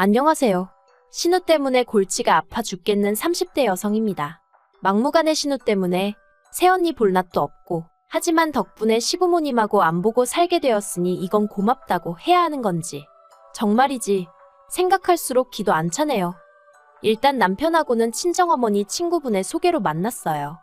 안녕하세요. 신우 때문에 골치가 아파 죽겠는 30대 여성입니다. 막무가내 신우 때문에 새언니 볼 낯도 없고, 하지만 덕분에 시부모님하고 안 보고 살게 되었으니 이건 고맙다고 해야 하는 건지. 정말이지 생각할수록 기도 안 차네요. 일단 남편하고는 친정어머니 친구분의 소개로 만났어요.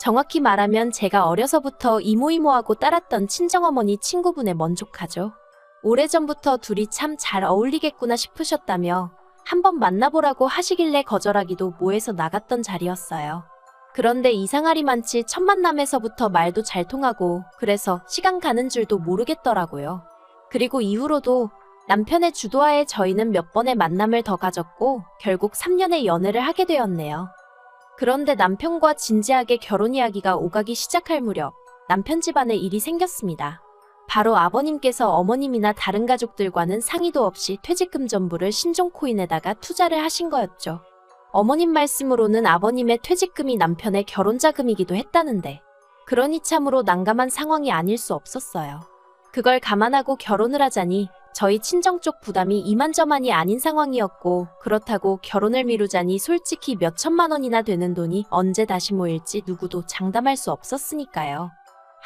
정확히 말하면 제가 어려서부터 이모이모하고 따랐던 친정어머니 친구분에 먼족하죠. 오래전부터 둘이 참 잘 어울리겠구나 싶으셨다며 한번 만나보라고 하시길래 거절하기도 뭐해서 나갔던 자리였어요. 그런데 이상하리만치 첫 만남에서부터 말도 잘 통하고, 그래서 시간 가는 줄도 모르겠더라고요. 그리고 이후로도 남편의 주도하에 저희는 몇 번의 만남을 더 가졌고 결국 3년의 연애를 하게 되었네요. 그런데 남편과 진지하게 결혼 이야기가 오가기 시작할 무렵 남편 집안에 일이 생겼습니다. 바로 아버님께서 어머님이나 다른 가족들과는 상의도 없이 퇴직금 전부를 신종코인에다가 투자를 하신 거였죠. 어머님 말씀으로는 아버님의 퇴직금이 남편의 결혼자금이기도 했다는데, 그러니 참으로 난감한 상황이 아닐 수 없었어요. 그걸 감안하고 결혼을 하자니 저희 친정 쪽 부담이 이만저만이 아닌 상황이었고, 그렇다고 결혼을 미루자니 솔직히 몇 천만 원이나 되는 돈이 언제 다시 모일지 누구도 장담할 수 없었으니까요.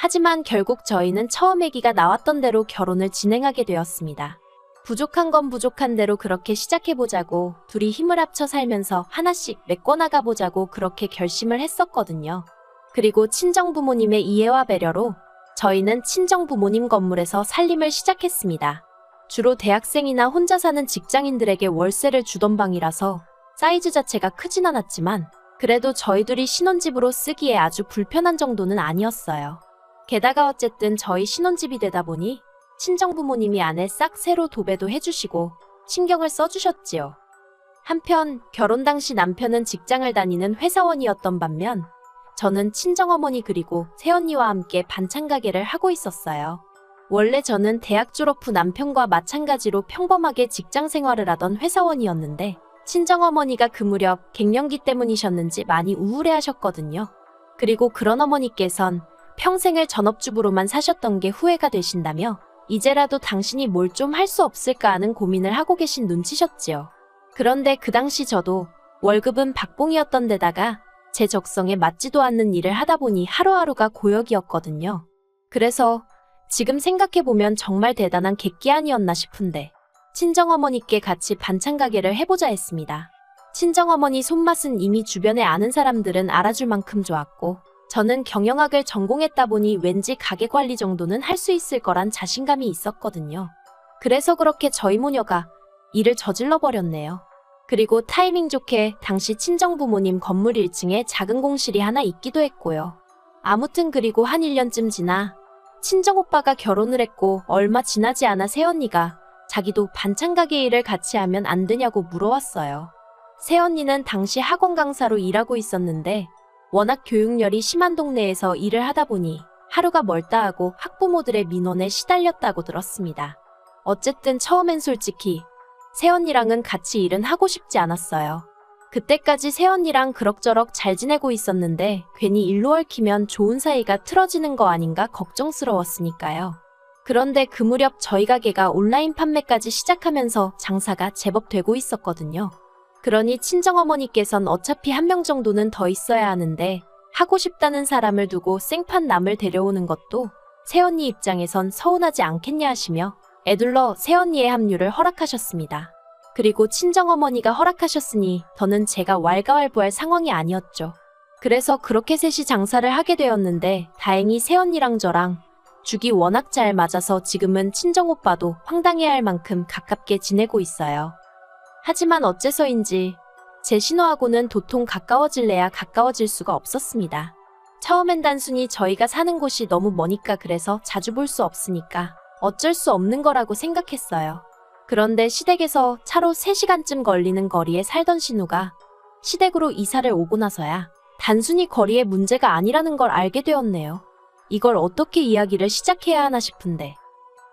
하지만 결국 저희는 처음 아기가 나왔던 대로 결혼을 진행하게 되었습니다. 부족한 건 부족한 대로 그렇게 시작해보자고, 둘이 힘을 합쳐 살면서 하나씩 메꿔나가 보자고 그렇게 결심을 했었거든요. 그리고 친정부모님의 이해와 배려로 저희는 친정부모님 건물에서 살림을 시작했습니다. 주로 대학생이나 혼자 사는 직장인들에게 월세를 주던 방이라서 사이즈 자체가 크진 않았지만 그래도 저희들이 신혼집으로 쓰기에 아주 불편한 정도는 아니었어요. 게다가 어쨌든 저희 신혼집이 되다 보니 친정부모님이 안에 싹 새로 도배도 해주시고 신경을 써주셨지요. 한편 결혼 당시 남편은 직장을 다니는 회사원이었던 반면 저는 친정어머니 그리고 새언니와 함께 반찬 가게를 하고 있었어요. 원래 저는 대학 졸업 후 남편과 마찬가지로 평범하게 직장 생활을 하던 회사원이었는데 친정어머니가 그 무렵 갱년기 때문이셨는지 많이 우울해하셨거든요. 그리고 그런 어머니께선 평생을 전업주부로만 사셨던 게 후회가 되신다며 이제라도 당신이 뭘 좀 할 수 없을까 하는 고민을 하고 계신 눈치셨지요. 그런데 그 당시 저도 월급은 박봉이었던 데다가 제 적성에 맞지도 않는 일을 하다 보니 하루하루가 고역이었거든요. 그래서 지금 생각해보면 정말 대단한 객기 아니었나 싶은데 친정어머니께 같이 반찬 가게를 해보자 했습니다. 친정어머니 손맛은 이미 주변에 아는 사람들은 알아줄 만큼 좋았고 저는 경영학을 전공했다 보니 왠지 가게 관리 정도는 할 수 있을 거란 자신감이 있었거든요. 그래서 그렇게 저희 모녀가 일을 저질러 버렸네요. 그리고 타이밍 좋게 당시 친정부모님 건물 1층에 작은 공실이 하나 있기도 했고요. 아무튼 그리고 한 1년쯤 지나 친정오빠가 결혼을 했고 얼마 지나지 않아 새언니가 자기도 반찬 가게 일을 같이 하면 안 되냐고 물어왔어요. 새언니는 당시 학원 강사로 일하고 있었는데 워낙 교육열이 심한 동네에서 일을 하다 보니 하루가 멀다 하고 학부모들의 민원에 시달렸다고 들었습니다. 어쨌든 처음엔 솔직히 새언니랑은 같이 일은 하고 싶지 않았어요. 그때까지 새언니랑 그럭저럭 잘 지내고 있었는데 괜히 일로 얽히면 좋은 사이가 틀어지는 거 아닌가 걱정스러웠으니까요. 그런데 그 무렵 저희 가게가 온라인 판매까지 시작하면서 장사가 제법 되고 있었거든요. 그러니 친정어머니께선 어차피 한 명 정도는 더 있어야 하는데 하고 싶다는 사람을 두고 생판 남을 데려오는 것도 새언니 입장에선 서운하지 않겠냐 하시며 애둘러 새언니의 합류를 허락하셨습니다. 그리고 친정어머니가 허락하셨으니 더는 제가 왈가왈부할 상황이 아니었죠. 그래서 그렇게 셋이 장사를 하게 되었는데 다행히 새언니랑 저랑 죽이 워낙 잘 맞아서 지금은 친정오빠도 황당해할 만큼 가깝게 지내고 있어요. 하지만 어째서인지 제 신호하고는 도통 가까워질래야 가까워질 수가 없었습니다. 처음엔 단순히 저희가 사는 곳이 너무 머니까 그래서 자주 볼 수 없으니까 어쩔 수 없는 거라고 생각했어요. 그런데 시댁에서 차로 3시간쯤 걸리는 거리에 살던 신우가 시댁으로 이사를 오고 나서야 단순히 거리의 문제가 아니라는 걸 알게 되었네요. 이걸 어떻게 이야기를 시작해야 하나 싶은데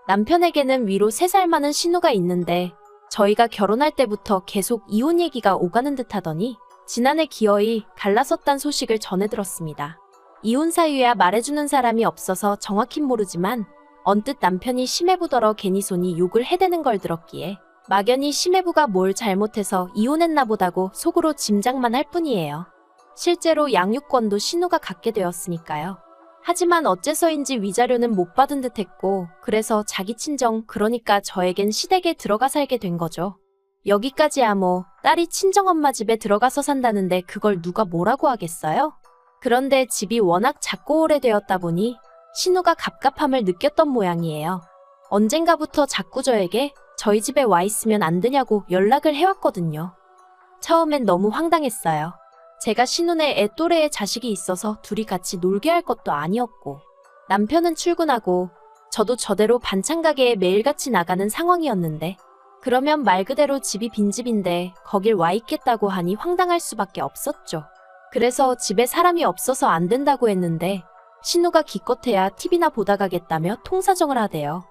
남편에게는 위로 3살 많은 신우가 있는데 저희가 결혼할 때부터 계속 이혼 얘기가 오가는 듯 하더니 지난해 기어이 갈라섰단 소식을 전해 들었습니다. 이혼 사유야 말해주는 사람이 없어서 정확히 모르지만 언뜻 남편이 심해부더러 괜히 손이 욕을 해대는 걸 들었기에 막연히 시매부가 뭘 잘못해서 이혼했나 보다고 속으로 짐작만 할 뿐이에요. 실제로 양육권도 신우가 갖게 되었으니까요. 하지만 어째서인지 위자료는 못 받은 듯 했고, 그래서 자기 친정, 그러니까 저에겐 시댁에 들어가 살게 된 거죠. 여기까지야 뭐 딸이 친정엄마 집에 들어가서 산다는데 그걸 누가 뭐라고 하겠어요? 그런데 집이 워낙 작고 오래되었다 보니 신우가 갑갑함을 느꼈던 모양이에요. 언젠가부터 자꾸 저에게 저희 집에 와 있으면 안 되냐고 연락을 해왔거든요. 처음엔 너무 황당했어요. 제가 신우네 애 또래의 자식이 있어서 둘이 같이 놀게 할 것도 아니었고, 남편은 출근하고 저도 저대로 반찬 가게에 매일같이 나가는 상황이었는데, 그러면 말 그대로 집이 빈집인데 거길 와 있겠다고 하니 황당할 수밖에 없었죠. 그래서 집에 사람이 없어서 안 된다고 했는데 신우가 기껏해야 TV나 보다 가겠다며 통사정을 하대요.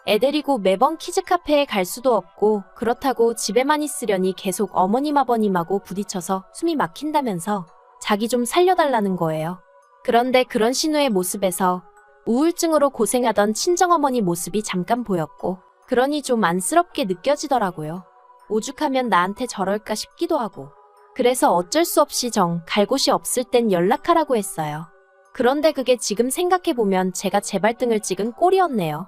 애 데리고 매번 키즈카페에 갈 수도 없고, 그렇다고 집에만 있으려니 계속 어머님 아버님하고 부딪혀서 숨이 막힌다면서 자기 좀 살려달라는 거예요. 그런데 그런 신우의 모습에서 우울증으로 고생하던 친정어머니 모습이 잠깐 보였고, 그러니 좀 안쓰럽게 느껴지더라고요. 오죽하면 나한테 저럴까 싶기도 하고. 그래서 어쩔 수 없이 갈 곳이 없을 땐 연락하라고 했어요. 그런데 그게 지금 생각해보면 제가 제 발등을 찍은 꼴이었네요.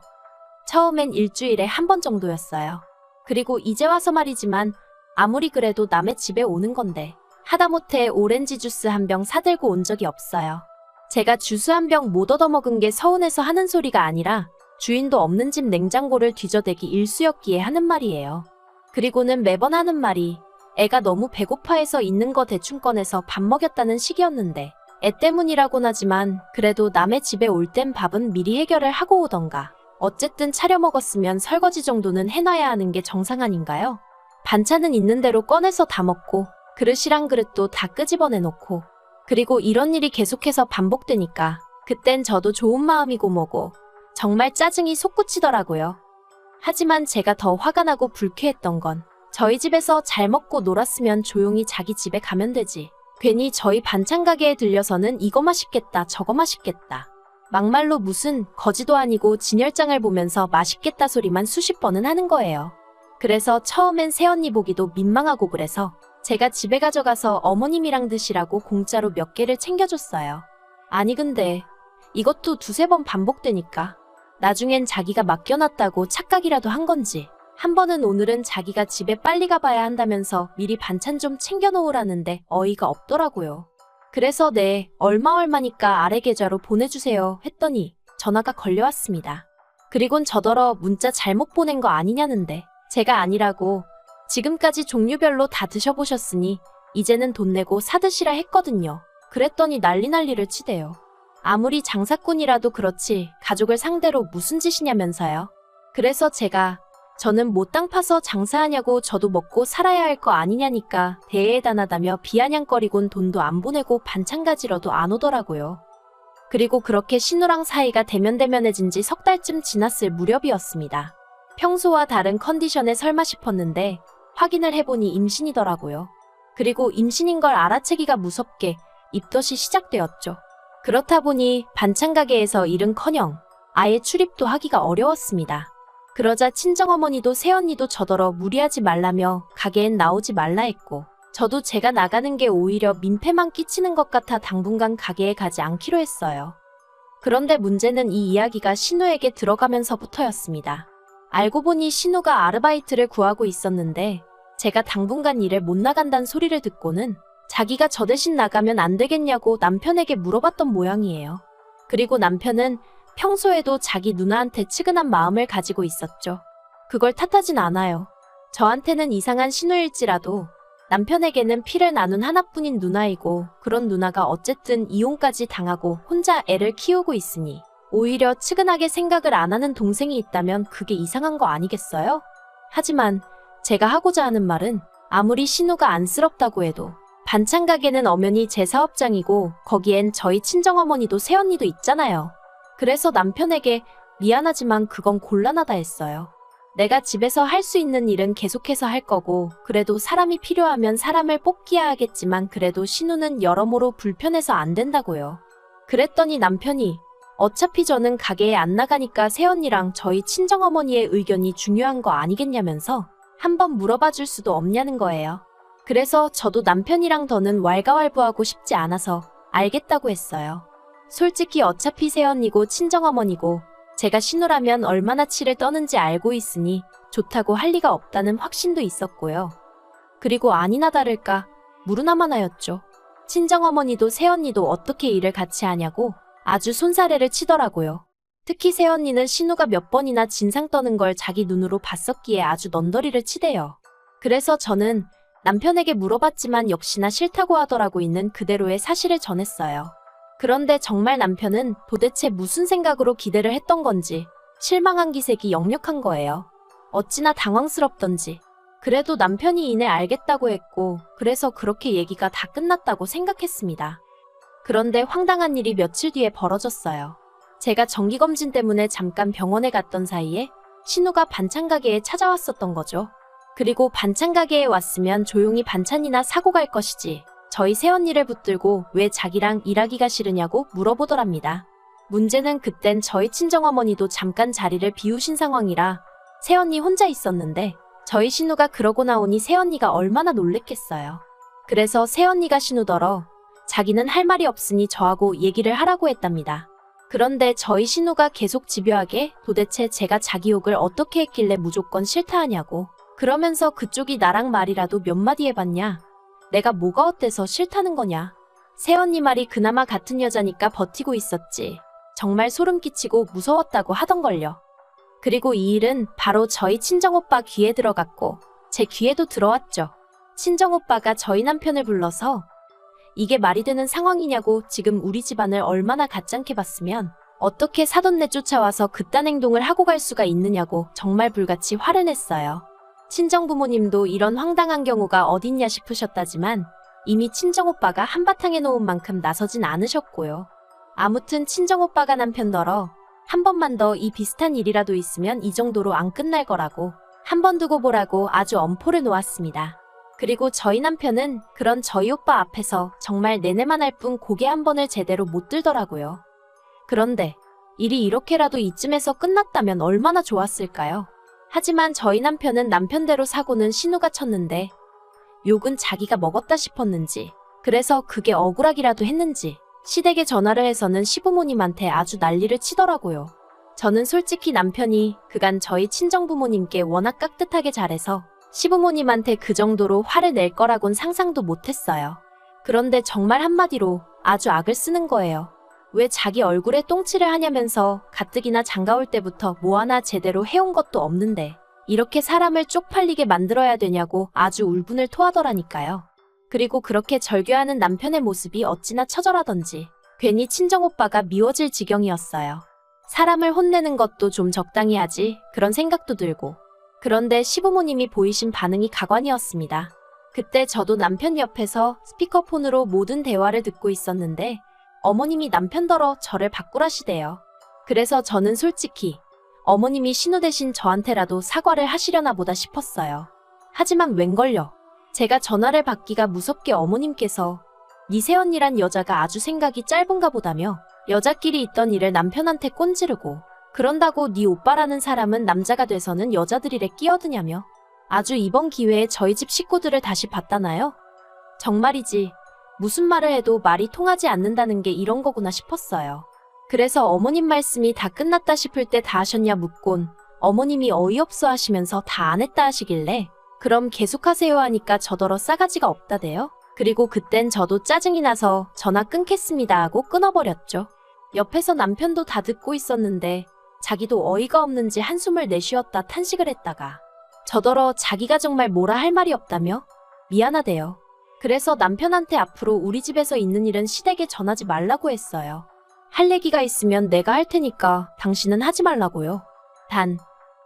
처음엔 일주일에 한 번 정도였어요. 그리고 이제 와서 말이지만 아무리 그래도 남의 집에 오는 건데 하다못해 오렌지 주스 한 병 사들고 온 적이 없어요. 제가 주스 한 병 못 얻어먹은 게 서운해서 하는 소리가 아니라 주인도 없는 집 냉장고를 뒤져대기 일쑤였기에 하는 말이에요. 그리고는 매번 하는 말이 애가 너무 배고파해서 있는 거 대충 꺼내서 밥 먹였다는 식이었는데, 애 때문이라곤 하지만 그래도 남의 집에 올 땐 밥은 미리 해결을 하고 오던가, 어쨌든 차려 먹었으면 설거지 정도는 해놔야 하는 게 정상 아닌가요? 반찬은 있는 대로 꺼내서 다 먹고 그릇이랑 그릇도 다 끄집어내놓고, 그리고 이런 일이 계속해서 반복되니까 그땐 저도 좋은 마음이고 뭐고 정말 짜증이 솟구치더라고요. 하지만 제가 더 화가 나고 불쾌했던 건 저희 집에서 잘 먹고 놀았으면 조용히 자기 집에 가면 되지, 괜히 저희 반찬 가게에 들려서는 이거 맛있겠다 저거 맛있겠다, 막말로 무슨 거지도 아니고 진열장을 보면서 맛있겠다 소리만 수십 번은 하는 거예요. 그래서 처음엔 새언니 보기도 민망하고 그래서 제가 집에 가져가서 어머님이랑 드시라고 공짜로 몇 개를 챙겨줬어요. 아니 근데 이것도 두세 번 반복되니까 나중엔 자기가 맡겨놨다고 착각이라도 한 건지, 한 번은 오늘은 자기가 집에 빨리 가봐야 한다면서 미리 반찬 좀 챙겨놓으라는데 어이가 없더라고요. 그래서 네, 얼마니까 아래 계좌로 보내주세요 했더니 전화가 걸려왔습니다. 그리곤 저더러 문자 잘못 보낸 거 아니냐는데 제가 아니라고, 지금까지 종류별로 다 드셔보셨으니 이제는 돈 내고 사드시라 했거든요. 그랬더니 난리를 치대요. 아무리 장사꾼이라도 그렇지 가족을 상대로 무슨 짓이냐면서요. 그래서 저는 뭐 땅 파서 장사하냐고, 저도 먹고 살아야 할 거 아니냐니까 대해단하다며 비아냥거리곤 돈도 안 보내고 반찬 가지러도 안 오더라고요. 그리고 그렇게 신우랑 사이가 대면대면해진 지 석 달쯤 지났을 무렵이었습니다. 평소와 다른 컨디션에 설마 싶었는데 확인을 해보니 임신이더라고요. 그리고 임신인 걸 알아채기가 무섭게 입덧이 시작되었죠. 그렇다 보니 반찬 가게에서 일은커녕 아예 출입도 하기가 어려웠습니다. 그러자 친정어머니도 새언니도 저더러 무리하지 말라며 가게엔 나오지 말라 했고, 저도 제가 나가는 게 오히려 민폐만 끼치는 것 같아 당분간 가게에 가지 않기로 했어요. 그런데 문제는 이 이야기가 신우에게 들어가면서부터였습니다. 알고 보니 신우가 아르바이트를 구하고 있었는데 제가 당분간 일에 못 나간다는 소리를 듣고는 자기가 저 대신 나가면 안 되겠냐고 남편에게 물어봤던 모양이에요. 그리고 남편은 평소에도 자기 누나한테 측은한 마음을 가지고 있었죠. 그걸 탓하진 않아요. 저한테는 이상한 신우일지라도 남편에게는 피를 나눈 하나뿐인 누나이고, 그런 누나가 어쨌든 이혼까지 당하고 혼자 애를 키우고 있으니 오히려 측은하게 생각을 안 하는 동생이 있다면 그게 이상한 거 아니겠어요? 하지만 제가 하고자 하는 말은 아무리 신우가 안쓰럽다고 해도 반찬 가게는 엄연히 제 사업장이고 거기엔 저희 친정어머니도 새언니도 있잖아요. 그래서 남편에게 미안하지만 그건 곤란하다 했어요. 내가 집에서 할 수 있는 일은 계속해서 할 거고, 그래도 사람이 필요하면 사람을 뽑기야 하겠지만 그래도 신우는 여러모로 불편해서 안 된다고요. 그랬더니 남편이 어차피 저는 가게에 안 나가니까 새언니랑 저희 친정어머니의 의견이 중요한 거 아니겠냐면서 한번 물어봐 줄 수도 없냐는 거예요. 그래서 저도 남편이랑 더는 왈가왈부하고 싶지 않아서 알겠다고 했어요. 솔직히 어차피 새언니고 친정어머니고 제가 신우라면 얼마나 치를 떠는지 알고 있으니 좋다고 할 리가 없다는 확신도 있었고요. 그리고 아니나 다를까 무르나만 하였죠. 친정어머니도 새언니도 어떻게 일을 같이 하냐고 아주 손사래를 치더라고요. 특히 새언니는 신우가 몇 번이나 진상 떠는 걸 자기 눈으로 봤었기에 아주 넌더리를 치대요. 그래서 저는 남편에게 물어봤지만 역시나 싫다고 하더라고 있는 그대로의 사실을 전했어요. 그런데 정말 남편은 도대체 무슨 생각으로 기대를 했던 건지 실망한 기색이 역력한 거예요. 어찌나 당황스럽던지. 그래도 남편이 이내 알겠다고 했고 그래서 그렇게 얘기가 다 끝났다고 생각했습니다. 그런데 황당한 일이 며칠 뒤에 벌어졌어요. 제가 정기검진 때문에 잠깐 병원에 갔던 사이에 신우가 반찬 가게에 찾아왔었던 거죠. 그리고 반찬 가게에 왔으면 조용히 반찬이나 사고 갈 것이지 저희 새언니를 붙들고 왜 자기랑 일하기가 싫으냐고 물어보더랍니다. 문제는 그땐 저희 친정어머니도 잠깐 자리를 비우신 상황이라 새언니 혼자 있었는데 저희 신우가 그러고 나오니 새언니가 얼마나 놀랬겠어요. 그래서 새언니가 신우더러 자기는 할 말이 없으니 저하고 얘기를 하라고 했답니다. 그런데 저희 신우가 계속 집요하게 도대체 제가 자기 욕을 어떻게 했길래 무조건 싫다 하냐고 그러면서 그쪽이 나랑 말이라도 몇 마디 해봤냐? 내가 뭐가 어때서 싫다는 거냐? 새언니 말이 그나마 같은 여자니까 버티고 있었지. 정말 소름 끼치고 무서웠다고 하던걸요. 그리고 이 일은 바로 저희 친정오빠 귀에 들어갔고 제 귀에도 들어왔죠. 친정오빠가 저희 남편을 불러서 이게 말이 되는 상황이냐고 지금 우리 집안을 얼마나 가짱게 봤으면 어떻게 사돈네 쫓아와서 그딴 행동을 하고 갈 수가 있느냐고 정말 불같이 화를 냈어요. 친정부모님도 이런 황당한 경우가 어딨냐 싶으셨다지만 이미 친정오빠가 한바탕 해놓은 만큼 나서진 않으셨고요. 아무튼 친정오빠가 남편더러 한 번만 더 이 비슷한 일이라도 있으면 이 정도로 안 끝날 거라고 한 번 두고 보라고 아주 엄포를 놓았습니다. 그리고 저희 남편은 그런 저희 오빠 앞에서 정말 내내만 할 뿐 고개 한 번을 제대로 못 들더라고요. 그런데 일이 이렇게라도 이쯤에서 끝났다면 얼마나 좋았을까요? 하지만 저희 남편은 남편대로 사고는 신우가 쳤는데 욕은 자기가 먹었다 싶었는지 그래서 그게 억울하기라도 했는지 시댁에 전화를 해서는 시부모님한테 아주 난리를 치더라고요. 저는 솔직히 남편이 그간 저희 친정부모님께 워낙 깍듯하게 잘해서 시부모님한테 그 정도로 화를 낼 거라곤 상상도 못했어요. 그런데 정말 한마디로 아주 악을 쓰는 거예요. 왜 자기 얼굴에 똥칠을 하냐면서 가뜩이나 장가올 때부터 뭐 하나 제대로 해온 것도 없는데 이렇게 사람을 쪽팔리게 만들어야 되냐고 아주 울분을 토하더라니까요. 그리고 그렇게 절규하는 남편의 모습이 어찌나 처절하던지 괜히 친정오빠가 미워질 지경이었어요. 사람을 혼내는 것도 좀 적당히 하지 그런 생각도 들고 그런데 시부모님이 보이신 반응이 가관이었습니다. 그때 저도 남편 옆에서 스피커폰으로 모든 대화를 듣고 있었는데 어머님이 남편더러 저를 바꾸라시대요. 그래서 저는 솔직히 어머님이 신우 대신 저한테라도 사과를 하시려나 보다 싶었어요. 하지만 웬걸요. 제가 전화를 받기가 무섭게 어머님께서 네 새언니란 여자가 아주 생각이 짧은가 보다며 여자끼리 있던 일을 남편한테 꼰지르고 그런다고 네 오빠라는 사람은 남자가 돼서는 여자들 일에 끼어드냐며 아주 이번 기회에 저희 집 식구들을 다시 봤다나요? 정말이지 무슨 말을 해도 말이 통하지 않는다는 게 이런 거구나 싶었어요. 그래서 어머님 말씀이 다 끝났다 싶을 때 다 하셨냐 묻곤 어머님이 어이없어 하시면서 다 안 했다 하시길래 그럼 계속하세요 하니까 저더러 싸가지가 없다대요. 그리고 그땐 저도 짜증이 나서 전화 끊겠습니다 하고 끊어버렸죠. 옆에서 남편도 다 듣고 있었는데 자기도 어이가 없는지 한숨을 내쉬었다 탄식을 했다가 저더러 자기가 정말 뭐라 할 말이 없다며 미안하대요. 그래서 남편한테 앞으로 우리 집에서 있는 일은 시댁에 전하지 말라고 했어요. 할 얘기가 있으면 내가 할 테니까 당신은 하지 말라고요. 단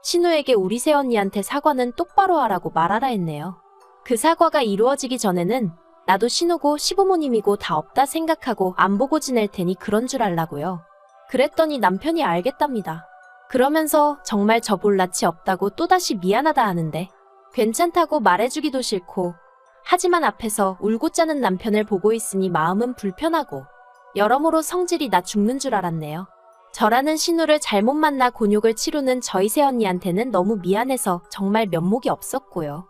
신우에게 우리 새언니한테 사과는 똑바로 하라고 말하라 했네요. 그 사과가 이루어지기 전에는 나도 신우고 시부모님이고 다 없다 생각하고 안 보고 지낼 테니 그런 줄 알라고요. 그랬더니 남편이 알겠답니다. 그러면서 정말 저 볼 낯이 없다고 또다시 미안하다 하는데 괜찮다고 말해주기도 싫고 하지만 앞에서 울고 짜는 남편을 보고 있으니 마음은 불편하고 여러모로 성질이 나 죽는 줄 알았네요. 저라는 신우를 잘못 만나 곤욕을 치르는 저희 새언니한테는 너무 미안해서 정말 면목이 없었고요.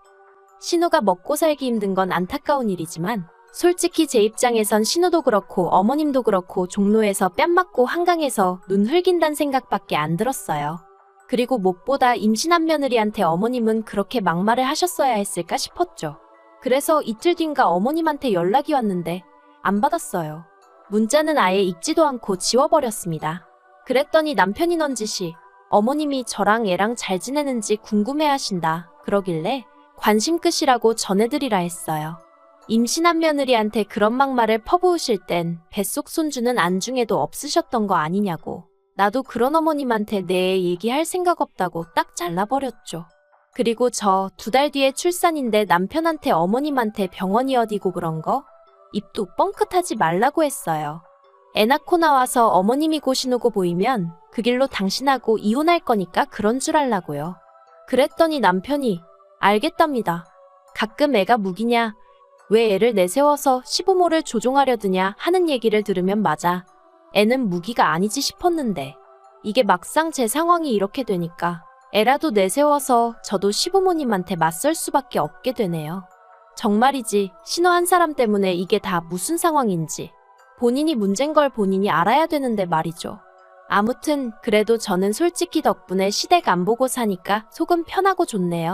신우가 먹고 살기 힘든 건 안타까운 일이지만 솔직히 제 입장에선 신우도 그렇고 어머님도 그렇고 종로에서 뺨 맞고 한강에서 눈 흘긴다는 생각밖에 안 들었어요. 그리고 무엇보다 임신한 며느리한테 어머님은 그렇게 막말을 하셨어야 했을까 싶었죠. 그래서 이틀 뒤인가 어머님한테 연락이 왔는데 안 받았어요. 문자는 아예 읽지도 않고 지워버렸습니다. 그랬더니 남편이 넌지시 어머님이 저랑 애랑 잘 지내는지 궁금해하신다 그러길래 관심 끝이라고 전해드리라 했어요. 임신한 며느리한테 그런 막말을 퍼부으실 땐 뱃속 손주는 안중에도 없으셨던 거 아니냐고. 나도 그런 어머님한테 내 얘기할 생각 없다고 딱 잘라버렸죠. 그리고 저 2달 뒤에 출산인데 남편한테 어머님한테 병원이 어디고 그런 거? 입도 뻥끗하지 말라고 했어요. 애 낳고 나와서 어머님이 고신우고 보이면 그 길로 당신하고 이혼할 거니까 그런 줄 알라고요. 그랬더니 남편이 알겠답니다. 가끔 애가 무기냐? 왜 애를 내세워서 시부모를 조종하려 드냐 하는 얘기를 들으면 맞아. 애는 무기가 아니지 싶었는데 이게 막상 제 상황이 이렇게 되니까 애라도 내세워서 저도 시부모님한테 맞설 수밖에 없게 되네요. 정말이지 신우 한 사람 때문에 이게 다 무슨 상황인지 본인이 문제인 걸 본인이 알아야 되는데 말이죠. 아무튼 그래도 저는 솔직히 덕분에 시댁 안 보고 사니까 속은 편하고 좋네요.